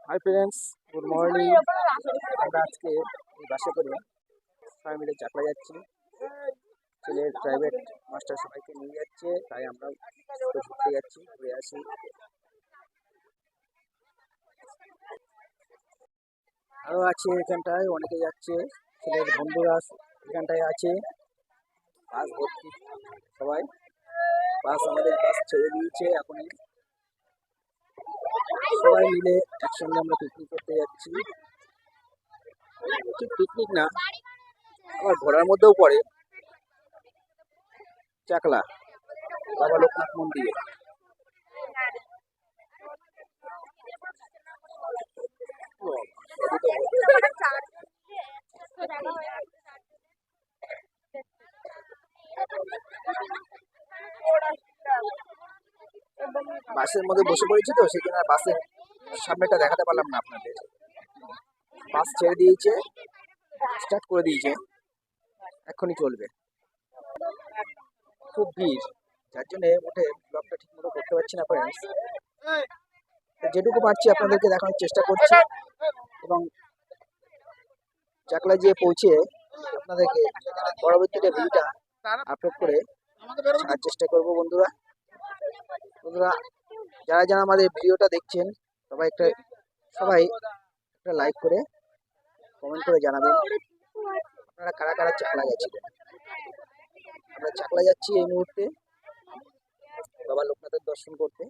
Hi friends, good morning. আমরা আজকে এই বাসে করে সবাই মিলে চাকলা যাচ্ছি। ছেলের প্রাইভেট মাস্টার সবাইকে নিয়ে যাচ্ছে, তাই আমরা একটু ঘুরতে যাচ্ছি, ঘুরে আসি। আরও আছে এখানটায়, অনেকে যাচ্ছে, ছেলের বন্ধুরা এখানটায় আছে। বাস ভর্তি সবাই, আমাদের বাস ছেড়ে দিয়েছে এখনই। সবাই মিলে একসঙ্গে আমরা পিকনিক করতে যাচ্ছি। ঠিক পিকনিক না, আবার ঘোরার মধ্যেও পড়ে। চাকলা বাবা লোকনাথ মন্দিরে। বাসের মধ্যে বসে পড়েছি তো, সেখানে আর বাসের সামনেটা দেখাতে পারলাম না আপনাদের। বাস ছেড়ে দিয়েছে, স্টার্ট করে দিয়েছে, এখনই চলবে। খুব ভিড়, যার জন্য উঠে ব্লগটা ঠিক মতো করতে পারছি না ফ্রেন্ডস। যেটুকু পারছি আপনাদেরকে দেখানোর চেষ্টা করছি, এবং চাকলা যেয়ে পৌঁছে আপনাদেরকে পরবর্তীতে ভিডিওটা আপলোড করে ছাড়ার চেষ্টা করব। বন্ধুরা যারা যারা আমাদের ভিডিওটা দেখছেন, সবাই একটা লাইক করে কমেন্ট করে জানাবেন আপনারা কারা কারা চাকলা গেছিলেন। আমরা চাকলা যাচ্ছি এই মুহূর্তে বাবা লোকনাথের দর্শন করতে।